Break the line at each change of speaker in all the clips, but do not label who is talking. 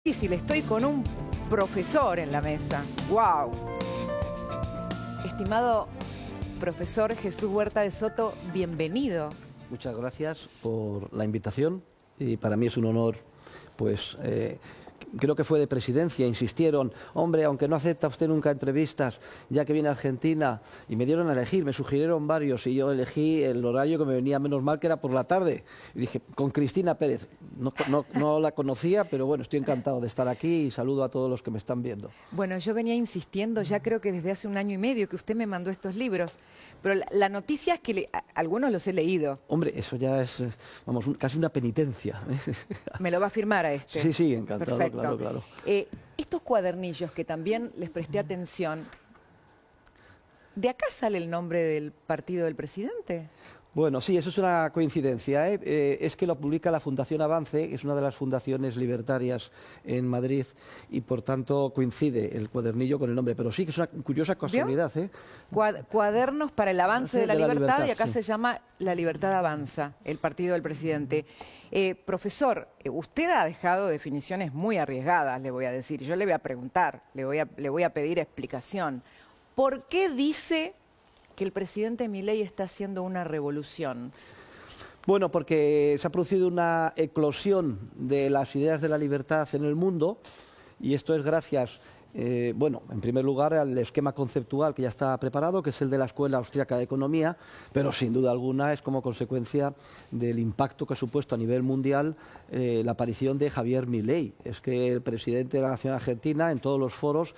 difícil, estoy con un profesor en la mesa. ¡Wow! Estimado profesor Jesús Huerta de Soto, bienvenido.
Muchas gracias por la invitación y para mí es un honor, pues creo que fue de presidencia, insistieron, hombre, aunque no acepta usted nunca entrevistas, ya que viene a Argentina, y me dieron a elegir, me sugirieron varios y yo elegí el horario que me venía menos mal, que era por la tarde, y dije, con Cristina Pérez. No la conocía, pero bueno, estoy encantado de estar aquí y saludo a todos los que me están viendo.
Bueno, yo venía insistiendo ya creo que desde hace 1 año y medio que usted me mandó estos libros, pero la noticia es que algunos los he leído.
Hombre, eso ya es, vamos, casi una penitencia.
¿Me lo va a firmar a este?
Sí, sí, encantado,
perfecto.
claro.
Estos cuadernillos que también les presté atención, ¿de acá sale el nombre del partido del presidente?
Bueno, sí, eso es una coincidencia, ¿eh? Es que lo publica la Fundación Avance, que es una de las fundaciones libertarias en Madrid, y por tanto coincide el cuadernillo con el nombre. Pero sí, que es una curiosa casualidad, ¿eh?
Cuadernos para el avance de la libertad, y acá
sí.
se llama La Libertad Avanza, el partido del presidente. Profesor, usted ha dejado definiciones muy arriesgadas, le voy a decir. Yo le voy a preguntar, le voy a pedir explicación. ¿Por qué dice que el presidente Milei está haciendo una revolución?
Bueno, porque se ha producido una eclosión de las ideas de la libertad en el mundo, y esto es gracias, bueno, en primer lugar al esquema conceptual que ya está preparado, que es el de la Escuela Austriaca de Economía, pero sin duda alguna es como consecuencia del impacto que ha supuesto a nivel mundial la aparición de Javier Milei. Es que el presidente de la Nación Argentina, en todos los foros,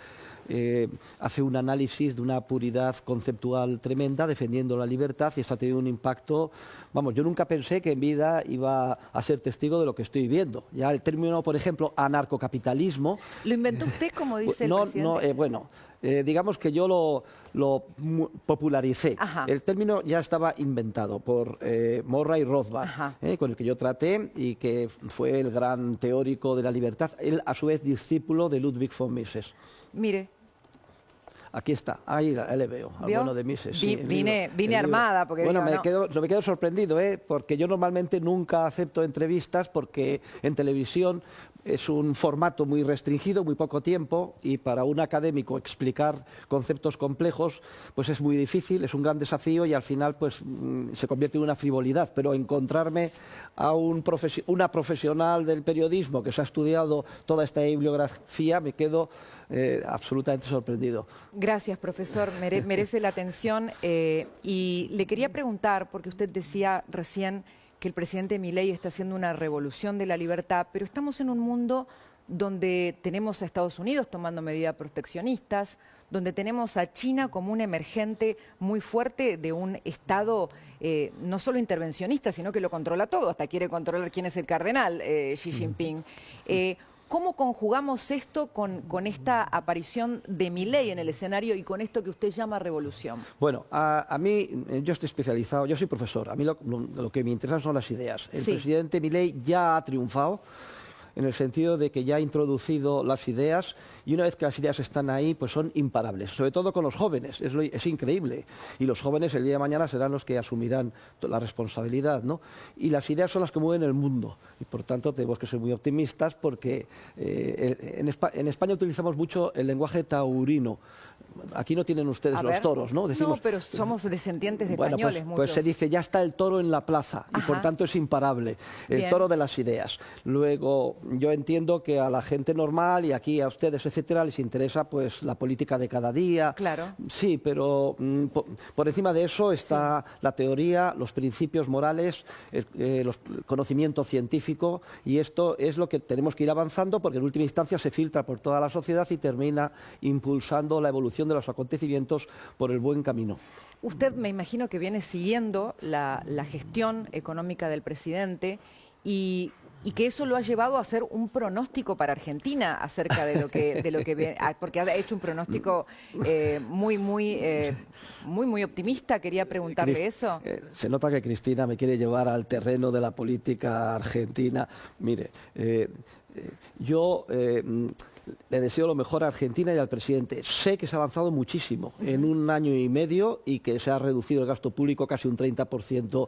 hace un análisis de una puridad conceptual tremenda, defendiendo la libertad, y esto ha tenido un impacto. Vamos, yo nunca pensé que en vida iba a ser testigo de lo que estoy viendo. Ya el término, por ejemplo, anarcocapitalismo...
¿Lo inventó usted, como dice el presidente?
Bueno, digamos que yo lo popularicé.
Ajá.
El término ya estaba inventado por Murray Rothbard, con el que yo traté y que fue el gran teórico de la libertad. Él, a su vez, discípulo de Ludwig von Mises.
Mire.
Aquí está, ahí le veo, al bueno de Mises. Sí,
vine armada. Porque
bueno,
digo,
me quedo sorprendido, porque yo normalmente nunca acepto entrevistas, porque en televisión es un formato muy restringido, muy poco tiempo, y para un académico explicar conceptos complejos pues es muy difícil, es un gran desafío, y al final pues se convierte en una frivolidad. Pero encontrarme a una profesional del periodismo que se ha estudiado toda esta bibliografía, me quedo absolutamente sorprendido.
Gracias, profesor. Merece la atención. Y le quería preguntar, porque usted decía recién que el presidente Milei está haciendo una revolución de la libertad, pero estamos en un mundo donde tenemos a Estados Unidos tomando medidas proteccionistas, donde tenemos a China como un emergente muy fuerte de un Estado no solo intervencionista, sino que lo controla todo, hasta quiere controlar quién es el cardenal, Xi Jinping. ¿Cómo conjugamos esto con esta aparición de Milei en el escenario y con esto que usted llama revolución?
Bueno, a mí, yo estoy especializado, yo soy profesor, a mí lo que me interesan son las ideas. El presidente Milei ya ha triunfado, en el sentido de que ya ha introducido las ideas, y una vez que las ideas están ahí, pues son imparables, sobre todo con los jóvenes, es increíble, y los jóvenes el día de mañana serán los que asumirán la responsabilidad, ¿no? Y las ideas son las que mueven el mundo, y por tanto tenemos que ser muy optimistas, porque en España utilizamos mucho el lenguaje taurino. Aquí no tienen ustedes los toros, ¿no? Decimos,
no, pero somos descendientes de
bueno,
españoles.
Pues se dice, ya está el toro en la plaza, y por tanto es imparable, el toro de las ideas. Luego, yo entiendo que a la gente normal, y aquí a ustedes, etcétera, les interesa pues la política de cada día.
Claro.
Sí, pero por encima de eso está la teoría, los principios morales, el conocimiento científico, y esto es lo que tenemos que ir avanzando, porque en última instancia se filtra por toda la sociedad y termina impulsando la evolución de los acontecimientos por el buen camino.
Usted, me imagino que viene siguiendo la gestión económica del presidente, y que eso lo ha llevado a hacer un pronóstico para Argentina acerca de lo que viene, porque ha hecho un pronóstico muy optimista. Quería preguntarle eso.
Se nota que Cristina me quiere llevar al terreno de la política argentina. Mire, Yo le deseo lo mejor a Argentina y al presidente. Sé que se ha avanzado muchísimo en un año y medio y que se ha reducido el gasto público casi un 30%,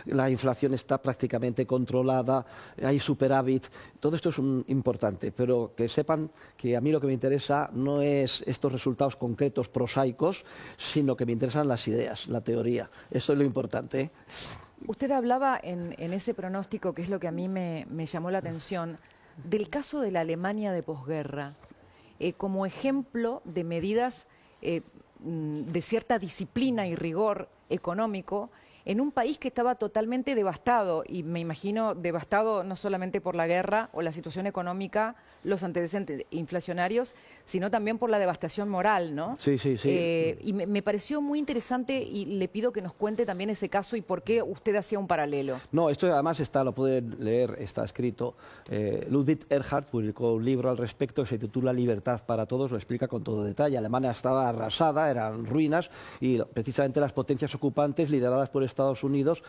la inflación está prácticamente controlada, hay superávit. Todo esto es importante, pero que sepan que a mí lo que me interesa no es estos resultados concretos prosaicos, sino que me interesan las ideas, la teoría. Eso es lo importante, ¿eh?
Usted hablaba en ese pronóstico, que es lo que a mí me llamó la atención, del caso de la Alemania de posguerra, como ejemplo de medidas de cierta disciplina y rigor económico en un país que estaba totalmente devastado, y me imagino devastado no solamente por la guerra o la situación económica, los antecedentes inflacionarios, sino también por la devastación moral, ¿no?
Sí, sí, sí.
Y me pareció muy interesante y le pido que nos cuente también ese caso y por qué usted hacía un paralelo.
No, esto además lo pueden leer, está escrito. Ludwig Erhard publicó un libro al respecto que se titula Libertad para todos, lo explica con todo detalle. Alemania estaba arrasada, eran ruinas, y precisamente las potencias ocupantes, lideradas por Estados Unidos,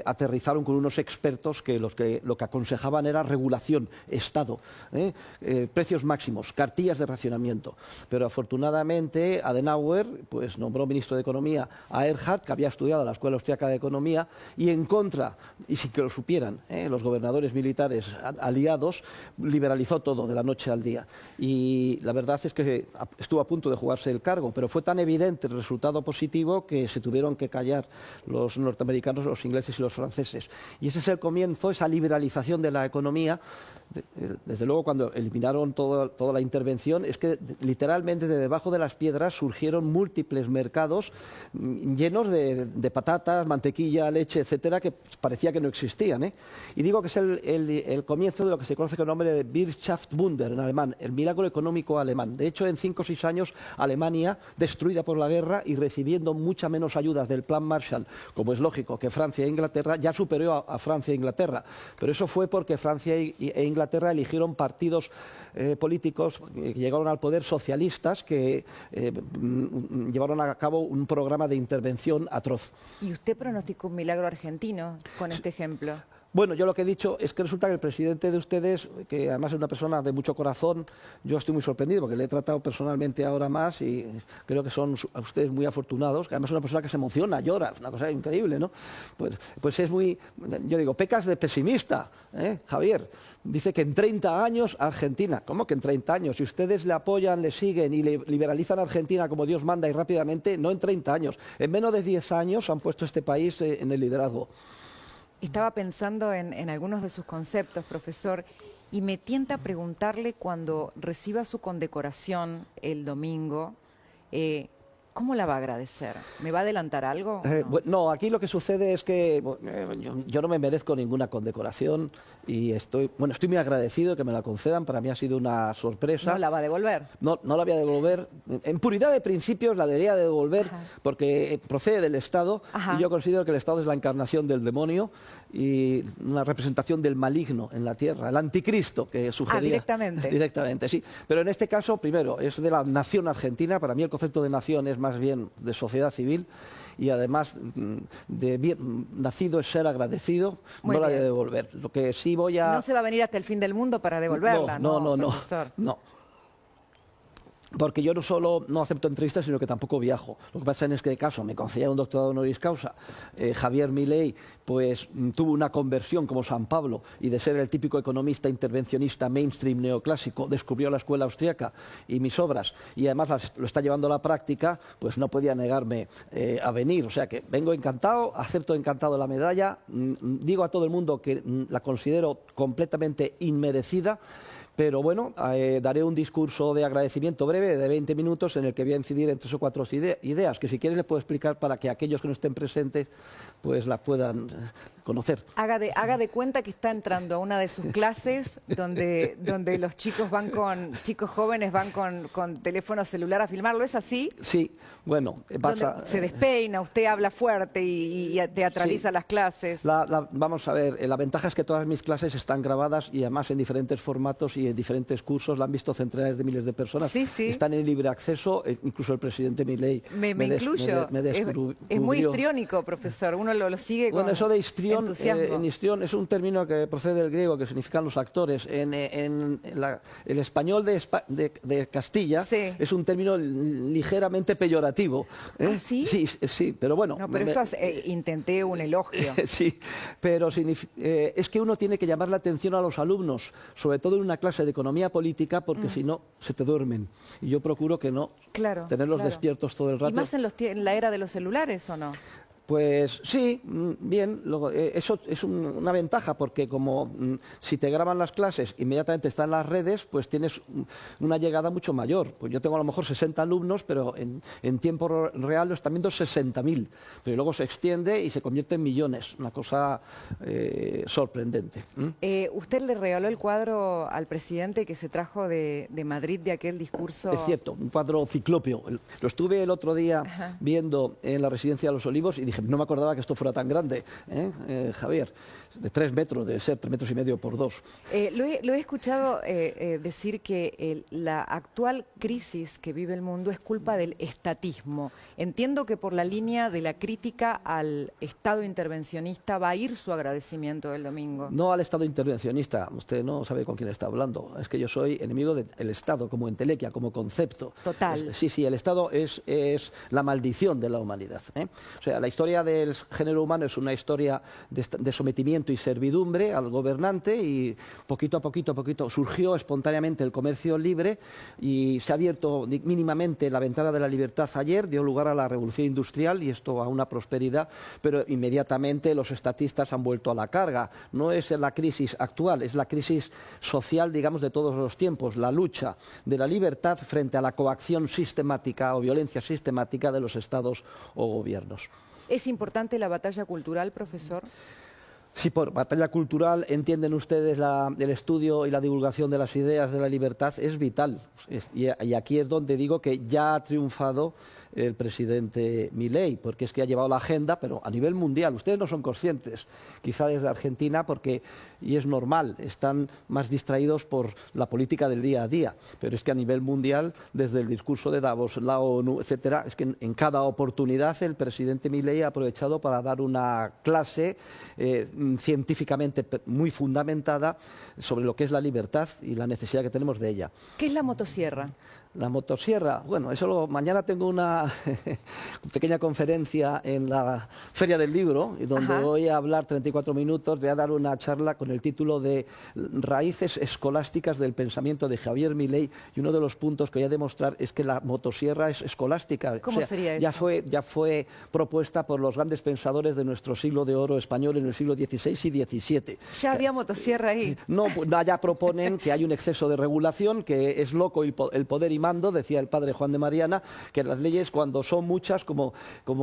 aterrizaron con unos expertos que lo que aconsejaban era regulación, Estado, precios máximos, cartillas de racionamiento. Pero afortunadamente Adenauer pues nombró ministro de Economía a Erhard, que había estudiado en la Escuela Austriaca de Economía, y en contra, y sin que lo supieran, los gobernadores militares aliados, liberalizó todo de la noche al día. Y la verdad es que estuvo a punto de jugarse el cargo, pero fue tan evidente el resultado positivo que se tuvieron que callar los norteamericanos, los ingleses y los franceses. Y ese es el comienzo, esa liberalización de la economía. Desde luego, cuando eliminaron toda la intervención, es que literalmente de debajo de las piedras surgieron múltiples mercados llenos de patatas, mantequilla, leche, etcétera, que parecía que no existían, ¿eh? Y digo que es el comienzo de lo que se conoce con el nombre de Wirtschaftswunder en alemán, el milagro económico alemán. De hecho, en 5 o 6 años, Alemania, destruida por la guerra y recibiendo mucha menos ayudas del Plan Marshall, como es lógico, que Francia e Inglaterra, ya superó a Francia e Inglaterra. Pero eso fue porque Francia e Inglaterra eligieron partidos políticos que llegaron al poder, socialistas, que llevaron a cabo un programa de intervención atroz.
¿Y usted pronosticó un milagro argentino con este ejemplo?
Bueno, yo lo que he dicho es que resulta que el presidente de ustedes, que además es una persona de mucho corazón, yo estoy muy sorprendido porque le he tratado personalmente ahora más y creo que son a ustedes muy afortunados, que además es una persona que se emociona, llora, es una cosa increíble, ¿no? Pues es muy, yo digo, pecas de pesimista, Javier. Dice que en 30 años Argentina, ¿cómo que en 30 años? Si ustedes le apoyan, le siguen y le liberalizan a Argentina como Dios manda y rápidamente, no en 30 años, en menos de 10 años han puesto este país en el liderazgo.
Estaba pensando en algunos de sus conceptos, profesor, y me tienta preguntarle cuando reciba su condecoración el domingo, ¿cómo la va a agradecer? ¿Me va a adelantar algo?
No, aquí lo que sucede es que yo no me merezco ninguna condecoración y estoy muy agradecido que me la concedan. Para mí ha sido una sorpresa.
¿No la va a devolver?
No la voy a devolver. En puridad de principios la debería devolver. Ajá. Porque procede del Estado. Ajá. Y yo considero que el Estado es la encarnación del demonio y una representación del maligno en la tierra, el anticristo que sugería.
Directamente.
Directamente, sí. Pero en este caso, primero, es de la nación argentina. Para mí el concepto de nación es más bien de sociedad civil y además nacido es ser agradecido. Muy no bien. La voy a devolver. Lo que sí voy a...
No se va a venir hasta el fin del mundo para devolverla,
no. Porque yo no solo no acepto entrevistas, sino que tampoco viajo. Lo que pasa en este caso, me concedía un doctorado honoris causa. Javier Milei, pues tuvo una conversión como San Pablo y de ser el típico economista intervencionista mainstream neoclásico, descubrió la escuela austríaca y mis obras, y además lo está llevando a la práctica, pues no podía negarme a venir. O sea que vengo encantado, acepto encantado la medalla, digo a todo el mundo que la considero completamente inmerecida. Pero bueno, daré un discurso de agradecimiento breve de 20 minutos en el que voy a incidir en 3 o 4 ideas que si quieres les puedo explicar para que aquellos que no estén presentes pues las puedan conocer.
Haga de cuenta que está entrando a una de sus clases donde los chicos jóvenes van con teléfono celular a filmarlo. ¿Es así?
Sí, bueno, pasa...
Se despeina, usted habla fuerte y teatraliza las clases.
Vamos a ver, la ventaja es que todas mis clases están grabadas y además en diferentes formatos y en diferentes cursos, la han visto centenares de miles de personas.
Sí, sí.
Están en libre acceso, incluso el presidente Milei
me incluyo. Es muy histriónico, profesor, uno lo sigue con
eso de histrión,
entusiasmo.
en histrión es un término que procede del griego, que significan los actores. El español de Castilla
sí.
es un término ligeramente peyorativo.
¿Ah, sí?
Sí, pero bueno.
No, pero esto intenté un elogio.
Sí, pero es que uno tiene que llamar la atención a los alumnos, sobre todo en una clase de economía política, porque si no, se te duermen. Y yo procuro que no, tenerlos despiertos todo el rato.
¿Y más en la era de los celulares o no?
Pues sí, bien, eso es una ventaja porque como si te graban las clases, inmediatamente están en las redes, pues tienes una llegada mucho mayor. Pues yo tengo a lo mejor 60 alumnos, pero en tiempo real lo están viendo 60.000, pero luego se extiende y se convierte en millones, una cosa sorprendente.
¿Usted le regaló el cuadro al presidente que se trajo de Madrid de aquel discurso?
Es cierto, un cuadro ciclópeo. Lo estuve el otro día viendo en la Residencia de los Olivos y dije, no me acordaba que esto fuera tan grande, Javier, de 3 metros, debe ser 3,5 metros por 2.
Lo he escuchado decir que la actual crisis que vive el mundo es culpa del estatismo. Entiendo que por la línea de la crítica al Estado intervencionista va a ir su agradecimiento el domingo.
No al Estado intervencionista, usted no sabe con quién está hablando. Es que yo soy enemigo del Estado como entelequia, como concepto.
Total.
Sí, el Estado es la maldición de la humanidad. O sea, la historia del género humano es una historia de sometimiento y servidumbre al gobernante y poquito a poquito surgió espontáneamente el comercio libre y se ha abierto mínimamente la ventana de la libertad ayer, dio lugar a la revolución industrial y esto a una prosperidad, pero inmediatamente los estatistas han vuelto a la carga. No es la crisis actual, es la crisis social, digamos, de todos los tiempos, la lucha de la libertad frente a la coacción sistemática o violencia sistemática de los estados o gobiernos.
¿Es importante la batalla cultural, profesor?
Sí, por batalla cultural entienden ustedes el estudio y la divulgación de las ideas de la libertad es vital. Y aquí es donde digo que ya ha triunfado el presidente Milei, porque es que ha llevado la agenda, pero a nivel mundial. Ustedes no son conscientes, quizá desde Argentina, y es normal, están más distraídos por la política del día a día, pero es que a nivel mundial, desde el discurso de Davos, la ONU, etcétera, es que en cada oportunidad el presidente Milei ha aprovechado para dar una clase científicamente muy fundamentada sobre lo que es la libertad y la necesidad que tenemos de ella.
¿Qué es la motosierra?
La motosierra, bueno, mañana tengo una pequeña conferencia en la Feria del Libro, donde voy a hablar 34 minutos, voy a dar una charla con el título de Raíces escolásticas del pensamiento de Javier Milei, y uno de los puntos que voy a demostrar es que la motosierra es escolástica.
¿Cómo sería eso?
Ya fue propuesta por los grandes pensadores de nuestro siglo de oro español en el siglo XVI y XVII.
¿Ya había motosierra ahí?
No, ya proponen que hay un exceso de regulación, que es loco el poder y mando, decía el padre Juan de Mariana, que las leyes cuando son muchas, como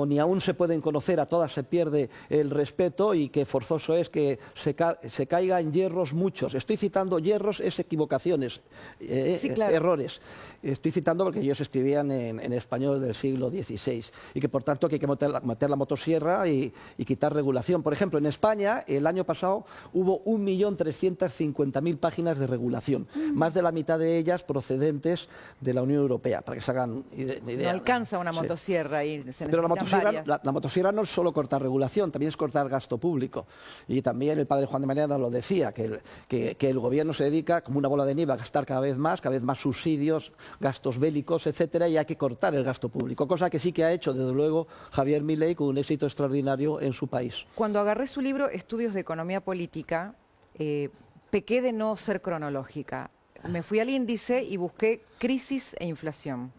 ni aún se pueden conocer, a todas se pierde el respeto y que forzoso es que se caiga en hierros muchos. Estoy citando hierros, es equivocaciones,
sí, claro.
Errores. Estoy citando porque ellos escribían en español del siglo XVI y que por tanto que hay que meter la motosierra y quitar regulación. Por ejemplo, en España el año pasado hubo 1.350.000 páginas de regulación, más de la mitad de ellas procedentes de la Unión Europea, para que se hagan idea.
No alcanza una motosierra y se
Pero
necesitan
la motosierra no es solo cortar regulación, también es cortar gasto público. Y también el padre Juan de Mariana lo decía, que el gobierno se dedica como una bola de nieve a gastar cada vez más subsidios, gastos bélicos, etcétera, y hay que cortar el gasto público, cosa que sí que ha hecho, desde luego, Javier Milei con un éxito extraordinario en su país.
Cuando agarré su libro Estudios de Economía Política, pequé de no ser cronológica. Me fui al índice y busqué crisis e inflación.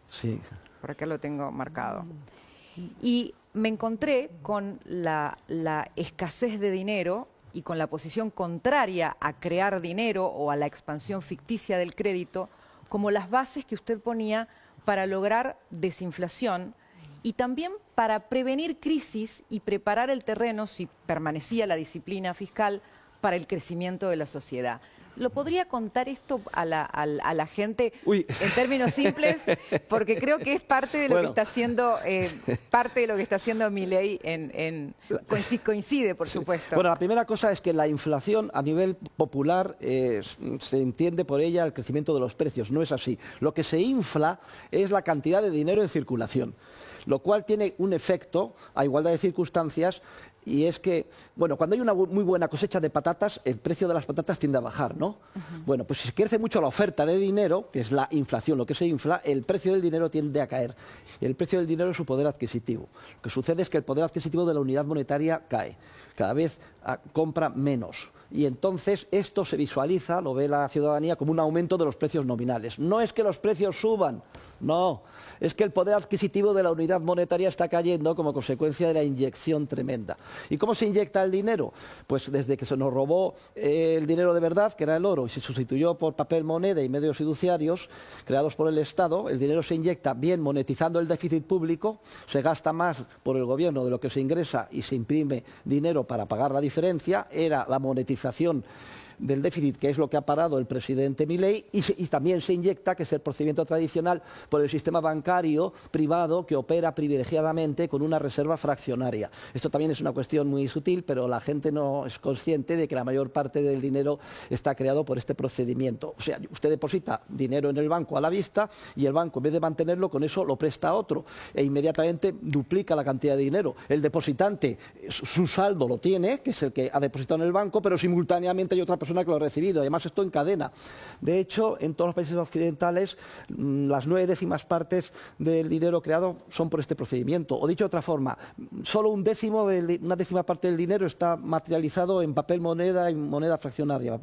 Sí.
Por acá lo tengo marcado. Y me encontré con la escasez de dinero y con la posición contraria a crear dinero o a la expansión ficticia del crédito como las bases que usted ponía para lograr desinflación y también para prevenir crisis y preparar el terreno, si permanecía la disciplina fiscal, para el crecimiento de la sociedad. ¿Lo podría contar esto a la gente
Uy.
en términos simples? Porque creo que es parte de lo que está haciendo, Milei coincide, por supuesto.
Bueno, la primera cosa es que la inflación a nivel popular se entiende por ella el crecimiento de los precios. No es así. Lo que se infla es la cantidad de dinero en circulación, lo cual tiene un efecto, a igualdad de circunstancias, y es que, bueno, cuando hay una muy buena cosecha de patatas, el precio de las patatas tiende a bajar, ¿no? Bueno, pues si crece mucho la oferta de dinero, que es la inflación, lo que se infla, el precio del dinero tiende a caer. El precio del dinero es su poder adquisitivo. Lo que sucede es que el poder adquisitivo de la unidad monetaria cae. Cada vez compra menos. Y entonces esto se visualiza, lo ve la ciudadanía, como un aumento de los precios nominales. No es que los precios suban, no, es que el poder adquisitivo de la unidad monetaria está cayendo como consecuencia de la inyección tremenda. ¿Y cómo se inyecta el dinero? Pues desde que se nos robó el dinero de verdad, que era el oro, y se sustituyó por papel moneda y medios fiduciarios creados por el Estado, el dinero se inyecta bien monetizando el déficit público, se gasta más por el gobierno de lo que se ingresa y se imprime dinero para pagar la diferencia, era la monetización del déficit, que es lo que ha parado el presidente Milei, y también se inyecta, que es el procedimiento tradicional, por el sistema bancario privado que opera privilegiadamente con una reserva fraccionaria. Esto también es una cuestión muy sutil, pero la gente no es consciente de que la mayor parte del dinero está creado por este procedimiento. O sea, usted deposita dinero en el banco a la vista y el banco, en vez de mantenerlo, con eso lo presta a otro e inmediatamente duplica la cantidad de dinero. El depositante, su saldo lo tiene, que es el que ha depositado en el banco, pero simultáneamente hay otra persona que lo ha recibido. Además, esto en cadena. De hecho, en todos los países occidentales, las 9/10 partes del dinero creado son por este procedimiento. O dicho de otra forma, solo una 10ª parte del dinero está materializado en papel moneda y moneda fraccionaria,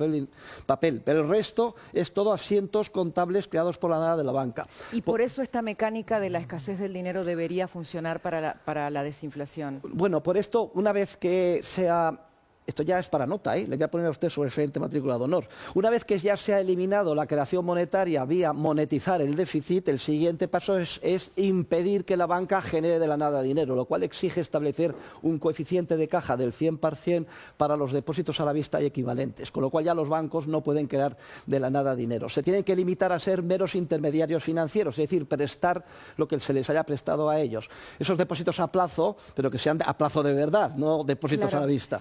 papel. Pero el resto es todo asientos contables creados por la nada de la banca.
Y por eso esta mecánica de la escasez del dinero debería funcionar para la desinflación.
Bueno, por esto, una vez que sea... Esto ya es para nota, le voy a poner a usted sobre excelente matrícula de honor. Una vez que ya se ha eliminado la creación monetaria vía monetizar el déficit, el siguiente paso es impedir que la banca genere de la nada dinero, lo cual exige establecer un coeficiente de caja del 100% para los depósitos a la vista y equivalentes, con lo cual ya los bancos no pueden crear de la nada dinero. Se tienen que limitar a ser meros intermediarios financieros, es decir, prestar lo que se les haya prestado a ellos. Esos depósitos a plazo, pero que sean a plazo de verdad, no depósitos a la vista.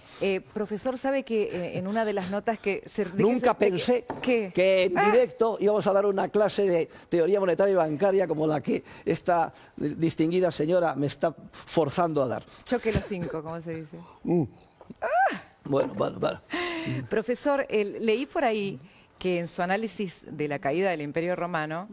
Profesor, ¿sabe que en una de las notas que...
Nunca pensé que en directo íbamos a dar una clase de teoría monetaria y bancaria como la que esta distinguida señora me está forzando a dar.
Choque los 5, ¿cómo se dice?
Bueno.
Profesor, leí por ahí que en su análisis de la caída del Imperio Romano,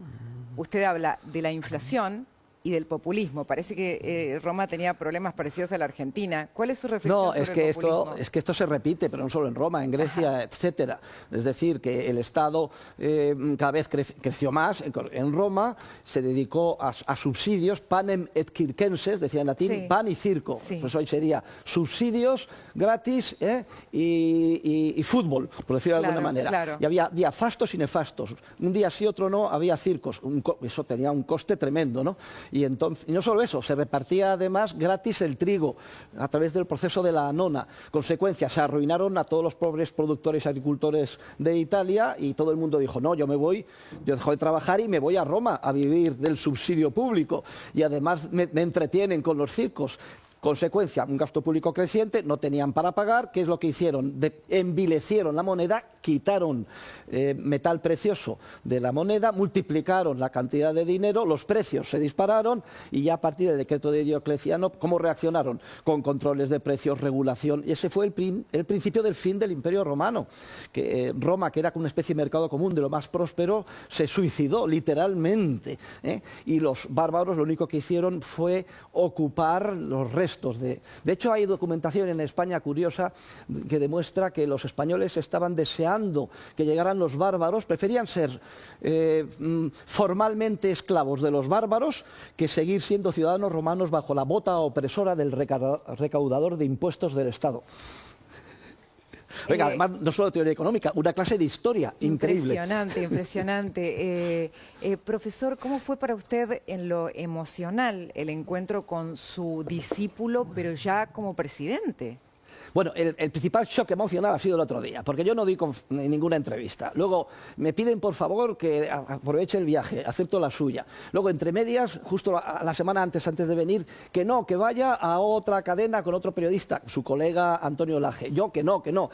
usted habla de la inflación y del populismo. Parece que Roma tenía problemas parecidos a la Argentina. ¿Cuál es su reflexión sobre el populismo?
Es que esto se repite, pero no solo en Roma, en Grecia, etcétera. Es decir, que el Estado cada vez creció más. En Roma se dedicó a subsidios, panem et circenses, decía en latín,
sí,
pan y circo.
Sí.
Pues hoy sería subsidios gratis y fútbol, por decirlo de alguna manera.
Claro.
Y había días fastos y nefastos. Un día sí, otro no, había circos. Eso tenía un coste tremendo, ¿no? Y no solo eso, se repartía además gratis el trigo a través del proceso de la anona. Consecuencia, se arruinaron a todos los pobres productores y agricultores de Italia y todo el mundo dijo, no, yo dejo de trabajar y me voy a Roma a vivir del subsidio público. Y además me entretienen con los circos. Consecuencia, un gasto público creciente, no tenían para pagar. ¿Qué es lo que hicieron? Envilecieron la moneda, quitaron metal precioso de la moneda, multiplicaron la cantidad de dinero, los precios se dispararon y ya a partir del decreto de Diocleciano, ¿cómo reaccionaron? Con controles de precios, regulación. Y ese fue el principio del fin del Imperio Romano. Que Roma, que era una especie de mercado común de lo más próspero, se suicidó literalmente. Y los bárbaros lo único que hicieron fue ocupar los restos. De hecho, hay documentación en España curiosa que demuestra que los españoles estaban deseando que llegaran los bárbaros, preferían ser formalmente esclavos de los bárbaros que seguir siendo ciudadanos romanos bajo la bota opresora del recaudador de impuestos del Estado. Venga, además, no solo teoría económica, una clase de historia increíble.
Impresionante. Profesor, ¿cómo fue para usted en lo emocional el encuentro con su discípulo, pero ya como presidente?
Bueno, el principal shock emocional ha sido el otro día, porque yo no di ninguna entrevista. Luego me piden, por favor, que aproveche el viaje, acepto la suya. Luego, entre medias, justo la semana antes de venir, que no, que vaya a otra cadena con otro periodista, su colega Antonio Laje. Yo, que no, que no.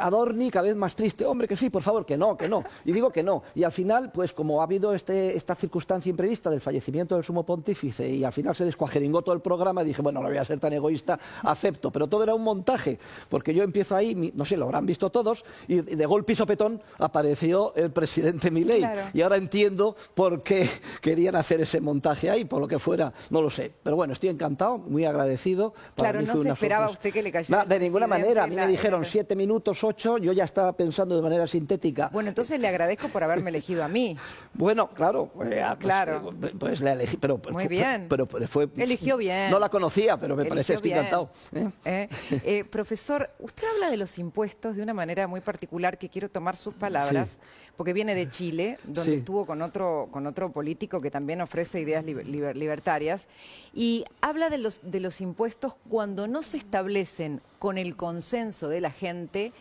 Adorni, cada vez más triste. Hombre, que sí, por favor, que no, que no. Y digo que no. Y al final, pues como ha habido esta circunstancia imprevista del fallecimiento del sumo pontífice y al final se descuajeringó todo el programa, dije, bueno, no voy a ser tan egoísta, acepto. Pero todo era un montaje, porque yo empiezo ahí, no sé, lo habrán visto todos, y de golpe y sopetón apareció el presidente Milei. Claro. Y ahora entiendo por qué querían hacer ese montaje ahí, por lo que fuera, no lo sé. Pero bueno, estoy encantado, muy agradecido.
Claro, no se esperaba usted que le cayera.
De ninguna manera, a mí me dijeron 7 minutos, 8, yo ya estaba pensando de manera sintética.
Bueno, entonces le agradezco por haberme elegido a mí.
Bueno, claro,
claro.
Pues le elegí, pero
muy bien.
Pero fue,
eligió bien.
No la conocía, pero me parece, estoy encantado.
Profesor, usted habla de los impuestos de una manera muy particular que quiero tomar sus palabras, sí, porque viene de Chile, donde sí, estuvo con otro político que también ofrece ideas libertarias, y habla de los impuestos cuando no se establecen con el consenso de la gente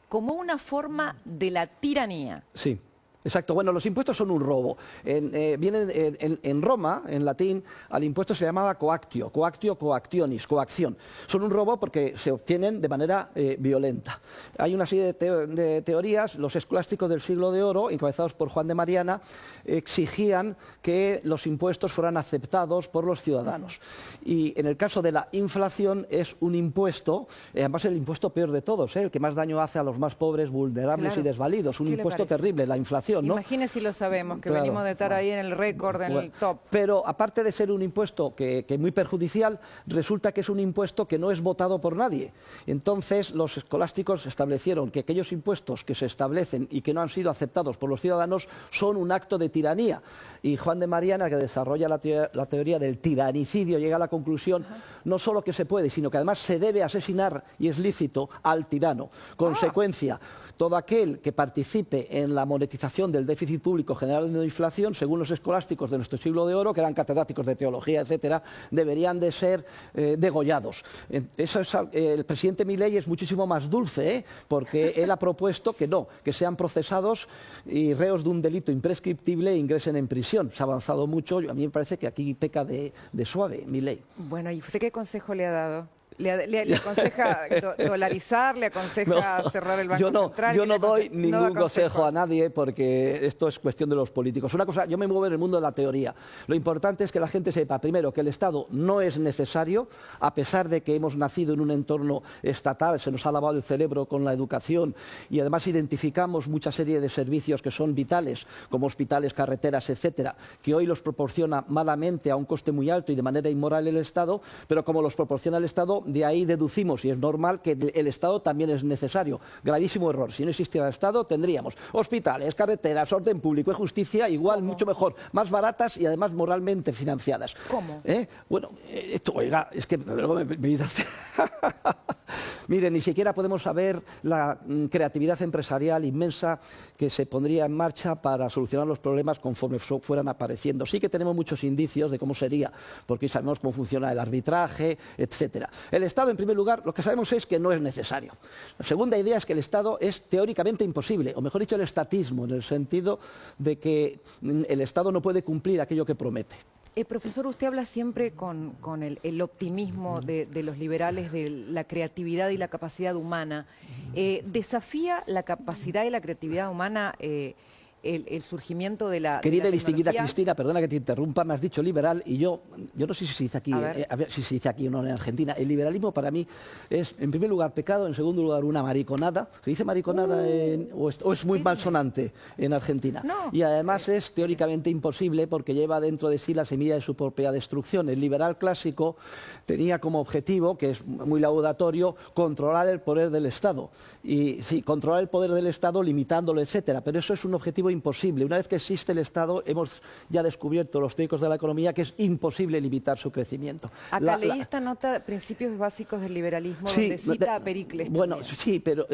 como una forma de la tiranía.
Sí. Exacto. Bueno, los impuestos son un robo. Vienen en Roma, en latín, al impuesto se llamaba coactio, coactionis, coacción. Son un robo porque se obtienen de manera violenta. Hay una serie de teorías. Los escolásticos del siglo de oro, encabezados por Juan de Mariana, exigían que los impuestos fueran aceptados por los ciudadanos. Y en el caso de la inflación es un impuesto, además el impuesto peor de todos, el que más daño hace a los más pobres, vulnerables, claro, y desvalidos. Un impuesto terrible, la inflación. ¿No?
Imagínese si lo sabemos, que claro, venimos de estar ahí en el récord, en el top.
Pero aparte de ser un impuesto que es muy perjudicial, resulta que es un impuesto que no es votado por nadie. Entonces los escolásticos establecieron que aquellos impuestos que se establecen y que no han sido aceptados por los ciudadanos son un acto de tiranía. Y Juan de Mariana, que desarrolla la teoría del tiranicidio, llega a la conclusión no solo que se puede, sino que además se debe asesinar, y es lícito, al tirano. Consecuencia, todo aquel que participe en la monetización del déficit público general de inflación, según los escolásticos de nuestro siglo de oro, que eran catedráticos de teología, etcétera, deberían de ser degollados. El presidente Milei es muchísimo más dulce, porque él ha propuesto que no, que sean procesados y reos de un delito imprescriptible e ingresen en prisión. Se ha avanzado mucho. A mí me parece que aquí peca de suave Milei.
Bueno, ¿y usted qué consejo le ha dado? ¿Le aconseja dolarizar? ¿Le aconseja cerrar el Banco Central?
Yo no doy ningún consejo a nadie, porque esto es cuestión de los políticos. Una cosa, yo me muevo en el mundo de la teoría. Lo importante es que la gente sepa, primero, que el Estado no es necesario, a pesar de que hemos nacido en un entorno estatal, se nos ha lavado el cerebro con la educación y además identificamos mucha serie de servicios que son vitales, como hospitales, carreteras, etcétera, que hoy los proporciona malamente a un coste muy alto y de manera inmoral el Estado, pero como los proporciona el Estado, de ahí deducimos, y es normal, que el Estado también es necesario. Gravísimo error. Si no existiera el Estado, tendríamos hospitales, carreteras, orden público y justicia igual, ¿cómo? Mucho mejor, más baratas y además moralmente financiadas.
¿Cómo?
Bueno, esto, oiga, es que luego me dices... Mire, ni siquiera podemos saber la creatividad empresarial inmensa que se pondría en marcha para solucionar los problemas conforme fueran apareciendo. Sí que tenemos muchos indicios de cómo sería, porque sabemos cómo funciona el arbitraje, etcétera. El Estado, en primer lugar, lo que sabemos es que no es necesario. La segunda idea es que el Estado es teóricamente imposible, o mejor dicho, el estatismo, en el sentido de que el Estado no puede cumplir aquello que promete.
Profesor, usted habla siempre con el optimismo de los liberales, de la creatividad y la capacidad humana. ¿Desafía la capacidad y la creatividad humana el surgimiento de la
Querida y
tecnología?
distinguida Cristina, perdona que te interrumpa, me has dicho liberal y yo no sé si se dice aquí, a ver si se dice aquí o no en Argentina. El liberalismo para mí es, en primer lugar, pecado, en segundo lugar, una mariconada. ¿Se dice mariconada o es muy malsonante en Argentina?
No.
Y además es teóricamente imposible porque lleva dentro de sí la semilla de su propia destrucción. El liberal clásico tenía como objetivo, que es muy laudatorio, controlar el poder del Estado. Y sí, controlar el poder del Estado limitándolo, etcétera, pero eso es un objetivo imposible. Una vez que existe el Estado, hemos ya descubierto los teóricos de la economía que es imposible limitar su crecimiento.
Acá leí esta nota, Principios Básicos del Liberalismo, donde cita a Pericles.
Bueno,
también.
sí, pero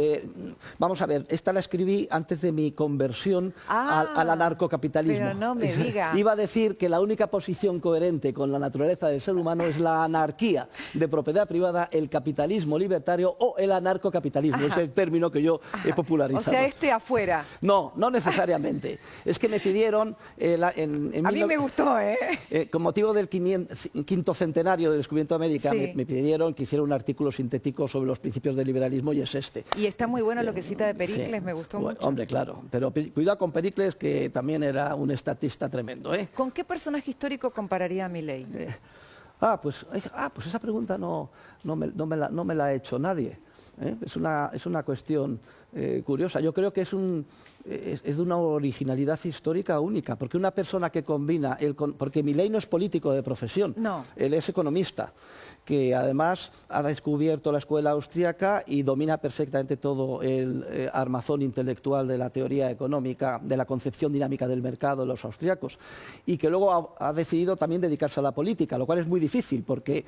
vamos a ver, esta la escribí antes de mi conversión al anarcocapitalismo.
Pero no me diga.
Iba a decir que la única posición coherente con la naturaleza del ser humano es la anarquía de propiedad privada, el capitalismo libertario o el anarcocapitalismo. Ese es el término que yo he popularizado.
O sea, afuera.
No, no necesariamente. Es que me pidieron...
a mí me gustó, ¿eh?
Con motivo del quinto centenario del descubrimiento de América,
Sí.
me pidieron que hiciera un artículo sintético sobre los principios del liberalismo y es este.
Y está muy bueno lo que cita de Pericles,
Sí.
me gustó
Bueno,
mucho.
hombre, claro. Pero cuidado con Pericles, que también era un estatista tremendo, ¿eh?
¿Con qué personaje histórico compararía a Milei?
Pues esa pregunta no me la ha hecho nadie. Es una cuestión curiosa. Yo creo que es de una originalidad histórica única, porque una persona que combina... porque Milei no es político de profesión,
No.
Él es economista, que además ha descubierto la escuela austríaca y domina perfectamente todo el armazón intelectual de la teoría económica, de la concepción dinámica del mercado de los austríacos, y que luego ha decidido también dedicarse a la política, lo cual es muy difícil, porque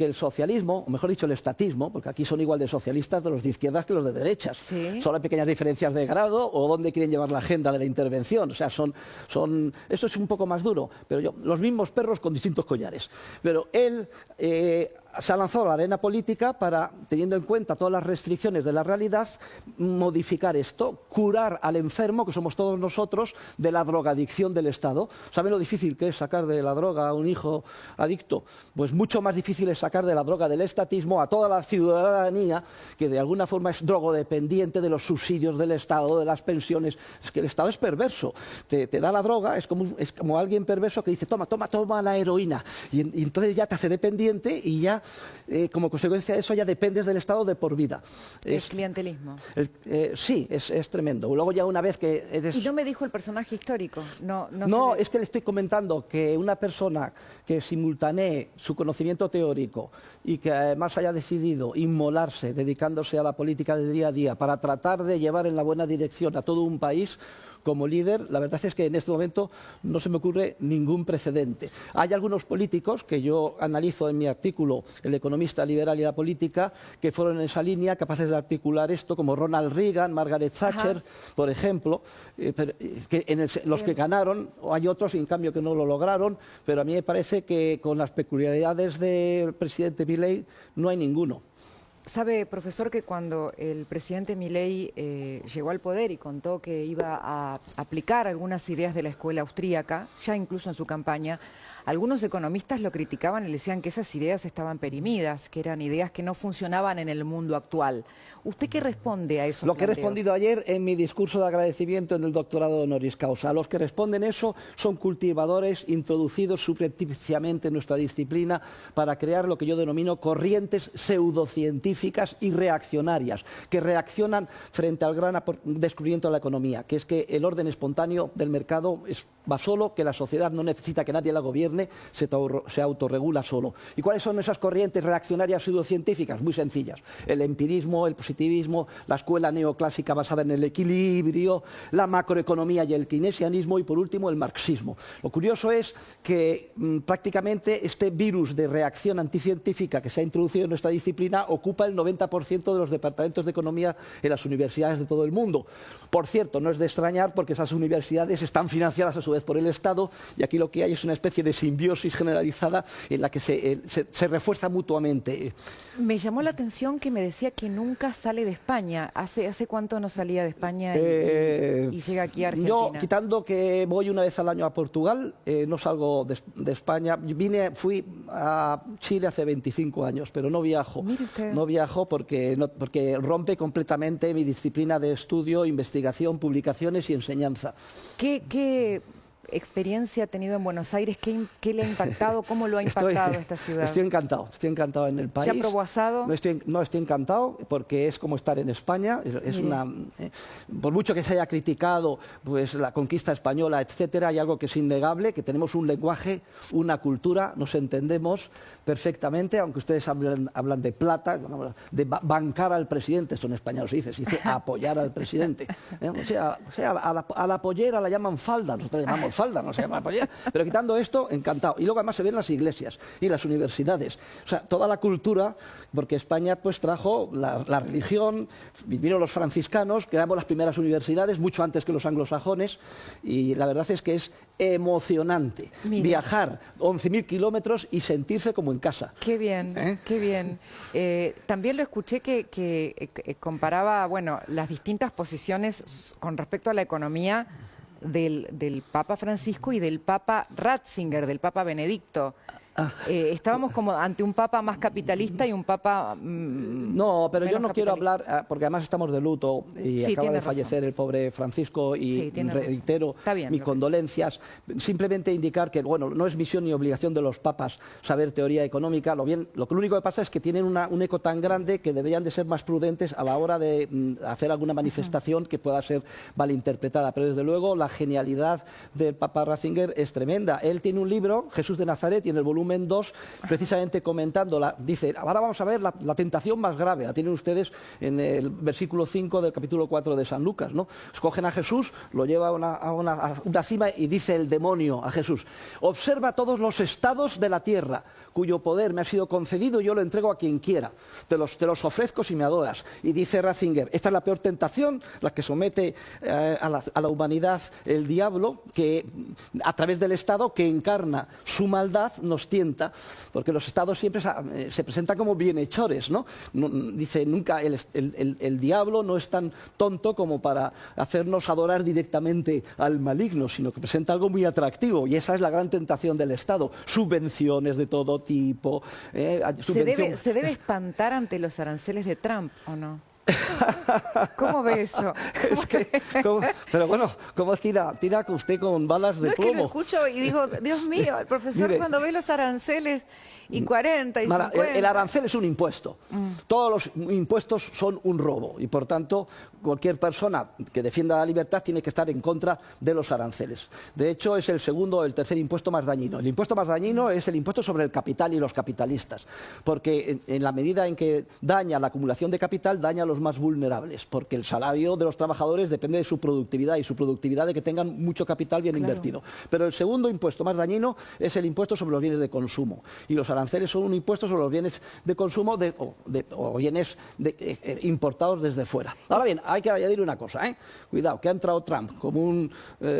el socialismo, o mejor dicho, el estatismo, porque aquí son igual de socialistas de los de izquierdas que los de derechas.
Sí.
Solo hay pequeñas diferencias de grado o dónde quieren llevar la agenda de la intervención. O sea, esto es un poco más duro, pero los mismos perros con distintos collares. Pero él se ha lanzado a la arena política para, teniendo en cuenta todas las restricciones de la realidad, modificar esto, curar al enfermo, que somos todos nosotros, de la drogadicción del Estado. ¿Saben lo difícil que es sacar de la droga a un hijo adicto? Pues mucho más difícil es sacar de la droga del estatismo a toda la ciudadanía que de alguna forma es drogodependiente de los subsidios del Estado, de las pensiones. Es que el Estado es perverso. Te da la droga, es como alguien perverso que dice toma la heroína. Y entonces ya te hace dependiente y ya, como consecuencia de eso, ya dependes del Estado de por vida.
El clientelismo.
Sí, es tremendo. Luego ya una vez que eres...
Y no me dijo el personaje histórico. No,
es que le estoy comentando que una persona que simultanee su conocimiento teórico y que además haya decidido inmolarse, dedicándose a la política del día a día para tratar de llevar en la buena dirección a todo un país como líder, la verdad es que en este momento no se me ocurre ningún precedente. Hay algunos políticos que yo analizo en mi artículo, El economista liberal y la política, que fueron en esa línea capaces de articular esto, como Ronald Reagan, Margaret Thatcher, por ejemplo, los que ganaron. Hay otros, en cambio, que no lo lograron, pero a mí me parece que con las peculiaridades del presidente Milei no hay ninguno.
Sabe, profesor, que cuando el presidente Milei llegó al poder y contó que iba a aplicar algunas ideas de la escuela austríaca, ya incluso en su campaña, algunos economistas lo criticaban y le decían que esas ideas estaban perimidas, que eran ideas que no funcionaban en el mundo actual. ¿Usted qué responde a eso?
Lo que he respondido ayer en mi discurso de agradecimiento en el doctorado honoris causa. Los que responden eso son cultivadores introducidos subrepticiamente en nuestra disciplina para crear lo que yo denomino corrientes pseudocientíficas y reaccionarias, que reaccionan frente al gran descubrimiento de la economía, que es que el orden espontáneo del mercado va solo, que la sociedad no necesita que nadie la gobierne, se autorregula solo. ¿Y cuáles son esas corrientes reaccionarias pseudocientíficas? Muy sencillas. El empirismo, el positivismo, la escuela neoclásica basada en el equilibrio, la macroeconomía y el keynesianismo y, por último, el marxismo. Lo curioso es que prácticamente este virus de reacción anticientífica que se ha introducido en nuestra disciplina ocupa el 90% de los departamentos de economía en las universidades de todo el mundo. Por cierto, no es de extrañar porque esas universidades están financiadas a su vez por el Estado y aquí lo que hay es una especie de simbiosis generalizada en la que se refuerza mutuamente.
Me llamó la atención que me decía que nunca sale de España. ¿Hace cuánto no salía de España y llega aquí a Argentina?
Yo, quitando que voy una vez al año a Portugal, no salgo de España. Fui a Chile hace 25 años, pero no viajo.
Mire usted.
No viajo porque rompe completamente mi disciplina de estudio, investigación, publicaciones y enseñanza.
¿Qué experiencia ha tenido en Buenos Aires? ¿Qué le ha impactado? ¿Cómo lo ha impactado esta ciudad?
Estoy encantado en el país.
¿Ya probó asado?
No estoy encantado porque es como estar en España. Por mucho que se haya criticado pues, la conquista española, etcétera, hay algo que es innegable, que tenemos un lenguaje, una cultura, nos entendemos perfectamente, aunque ustedes hablan de plata, de bancar al presidente, esto en español se dice apoyar al presidente. O sea, a la pollera la llaman falda, nosotros la llamamos falda, no se llama pollera, pero quitando esto, encantado. Y luego además se ven las iglesias y las universidades, o sea, toda la cultura, porque España pues trajo la religión, vinieron los franciscanos, creamos las primeras universidades, mucho antes que los anglosajones, y la verdad es que es emocionante viajar 11.000 kilómetros y sentirse como en casa.
Qué bien, qué bien. También lo escuché que comparaba, bueno, las distintas posiciones con respecto a la economía del Papa Francisco y del Papa Ratzinger, del Papa Benedicto. Estábamos como ante un papa más capitalista y un papa
no, pero yo no quiero hablar, porque además estamos de luto y acaba de fallecer el pobre Francisco y reitero mis condolencias. Simplemente indicar que, bueno, no es misión ni obligación de los papas saber teoría económica. Lo único que pasa es que tienen un eco tan grande que deberían de ser más prudentes a la hora de hacer alguna manifestación que pueda ser malinterpretada. Pero desde luego la genialidad del Papa Ratzinger es tremenda. Él tiene un libro, Jesús de Nazaret, y en el volumen 2, precisamente comentándola, dice, ahora vamos a ver la tentación más grave, la tienen ustedes en el versículo 5 del capítulo 4 de San Lucas, ¿no? Escogen a Jesús, lo lleva a una cima y dice el demonio a Jesús, observa todos los estados de la tierra, cuyo poder me ha sido concedido y yo lo entrego a quien quiera, te los ofrezco si me adoras. Y dice Ratzinger, esta es la peor tentación, la que somete a la humanidad el diablo, que a través del Estado que encarna su maldad nos tienta, porque los estados siempre se presentan como bienhechores, ¿no? Dice, nunca el diablo no es tan tonto como para hacernos adorar directamente al maligno, sino que presenta algo muy atractivo, y esa es la gran tentación del Estado. Subvenciones de todo tipo.
¿Se debe espantar ante los aranceles de Trump o no? ¿Cómo ve eso?
Pero bueno, ¿cómo tira usted con balas de plomo?
Es que lo escucho y digo, Dios mío, el profesor cuando ve los aranceles y 40 y 50...
El arancel es un impuesto. Todos los impuestos son un robo y por tanto cualquier persona que defienda la libertad tiene que estar en contra de los aranceles. De hecho es el segundo o el tercer impuesto más dañino. El impuesto más dañino es el impuesto sobre el capital y los capitalistas, porque en la medida en que daña la acumulación de capital daña a los más vulnerables, porque el salario de los trabajadores depende de su productividad y su productividad de que tengan mucho capital bien invertido. Pero el segundo impuesto más dañino es el impuesto sobre los bienes de consumo, y los aranceles son un impuesto sobre los bienes de consumo o bienes importados desde fuera. Ahora bien, hay que añadir una cosa, cuidado, que ha entrado Trump como un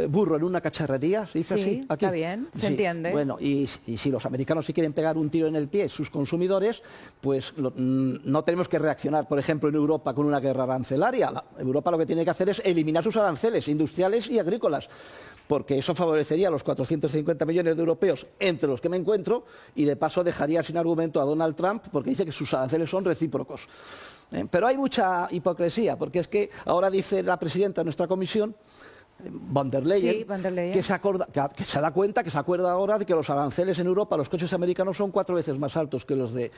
burro en una cacharrería, ¿se dice así? Aquí.
Está bien, se entiende.
Bueno, y si los americanos sí quieren pegar un tiro en el pie, sus consumidores, pues no tenemos que reaccionar, por ejemplo, en Europa con una guerra arancelaria. Europa lo que tiene que hacer es eliminar sus aranceles industriales y agrícolas, porque eso favorecería a los 450 millones de europeos, entre los que me encuentro, y de paso dejaría sin argumento a Donald Trump, porque dice que sus aranceles son recíprocos. Pero hay mucha hipocresía, porque es que ahora dice la presidenta de nuestra comisión, Von der Leyen, que se da cuenta, que se acuerda ahora de que los aranceles en Europa a los coches americanos son 4 veces más altos que los de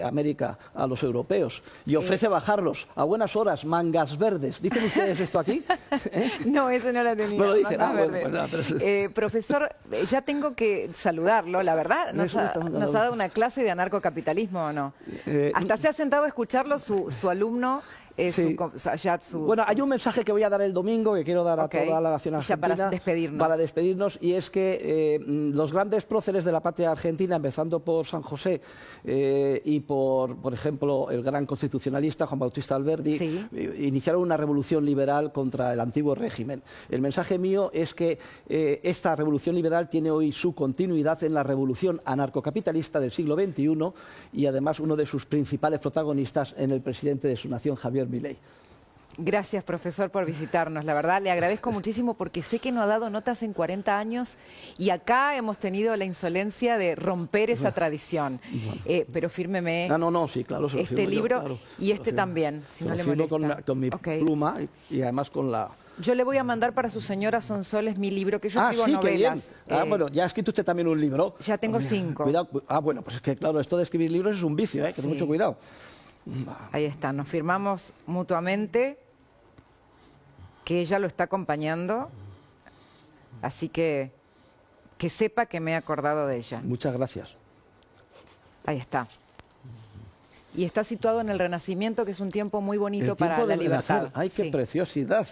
América a los europeos, y ofrece bajarlos a buenas horas, mangas verdes. ¿Dicen ustedes esto aquí?
No, eso no lo tenía.
No lo dicen.
Profesor, ya tengo que saludarlo, la verdad. ¿Nos ha dado una clase de anarcocapitalismo o no? Hasta se ha sentado a escucharlo su alumno.
Sí. Bueno, hay un mensaje que voy a dar el domingo, que quiero dar a toda la nación argentina para despedirnos, y es que los grandes próceres de la patria argentina, empezando por San José y por ejemplo, el gran constitucionalista Juan Bautista Alberdi, iniciaron una revolución liberal contra el antiguo régimen. El mensaje mío es que esta revolución liberal tiene hoy su continuidad en la revolución anarcocapitalista del siglo XXI, y además uno de sus principales protagonistas en el presidente de su nación, Javier Milei.
Gracias, profesor, por visitarnos. La verdad, le agradezco muchísimo porque sé que no ha dado notas en 40 años y acá hemos tenido la insolencia de romper esa tradición. Pero fírmeme
sí, claro, se lo
este
firmo
libro
yo, claro,
y este también, si no le molesta.
Con mi pluma y además con la
Yo le voy a mandar para su señora Sonsoles mi libro, que yo escribo
sí, qué bien.
novelas.
Bueno, ya ha escrito usted también un libro.
Ya tengo 5.
Cuidado. Bueno, pues es que claro, esto de escribir libros es un vicio, que tener mucho cuidado.
Ahí está, nos firmamos mutuamente que ella lo está acompañando, así que sepa que me he acordado de ella.
Muchas gracias.
Ahí está. Y está situado en el Renacimiento, que es un tiempo muy bonito para la libertad.
¡Ay, qué preciosidad!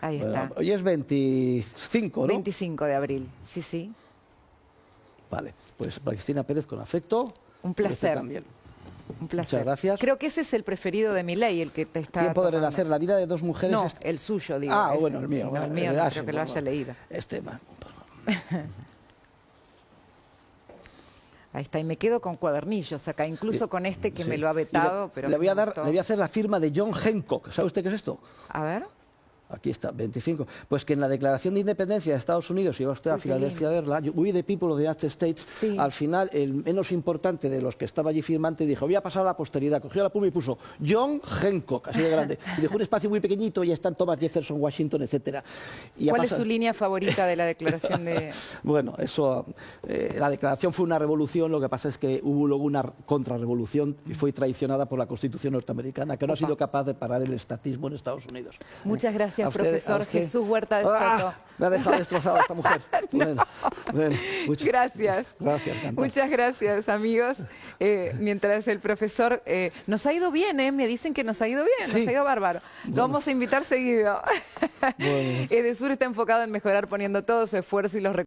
Ahí está.
Hoy es 25, ¿no?
25 de abril, sí.
Vale, pues para Cristina Pérez con afecto.
Un placer.
También.
Un placer.
Muchas gracias.
Creo que ese es el preferido de Milei, el que te está
Tiempo de
tomando.
renacer, la vida de dos mujeres.
No, el suyo, digo.
Bueno, el mío.
Sí, no, el mío no creo que lo haya leído. Ahí está, y me quedo con cuadernillos acá, incluso con este que me lo ha vetado. Pero
le voy a hacer la firma de John Hancock. ¿Sabe usted qué es esto?
A ver.
Aquí está, 25. Pues que en la Declaración de Independencia de Estados Unidos, si va usted a Filadelfia a verla, We the People of the United States, al final el menos importante de los que estaba allí firmante dijo, voy a pasar a la posteridad, cogió la pluma y puso John Hancock, así de grande, y dejó un espacio muy pequeñito y ya están Thomas Jefferson, Washington, etcétera.
¿Cuál es su línea favorita de la Declaración de...?
Bueno, eso, la Declaración fue una revolución, lo que pasa es que hubo luego una contrarrevolución y fue traicionada por la Constitución norteamericana, que no ha sido capaz de parar el estatismo en Estados Unidos.
Muchas gracias. Profesor Jesús Huerta de Soto.
Me ha dejado destrozada esta mujer.
No. Gracias. Muchas gracias, amigos. Mientras el profesor... nos ha ido bien, me dicen que nos ha ido bien, nos ha ido bárbaro. Lo vamos a invitar seguido. Edesur está enfocado en mejorar poniendo todo su esfuerzo y los recursos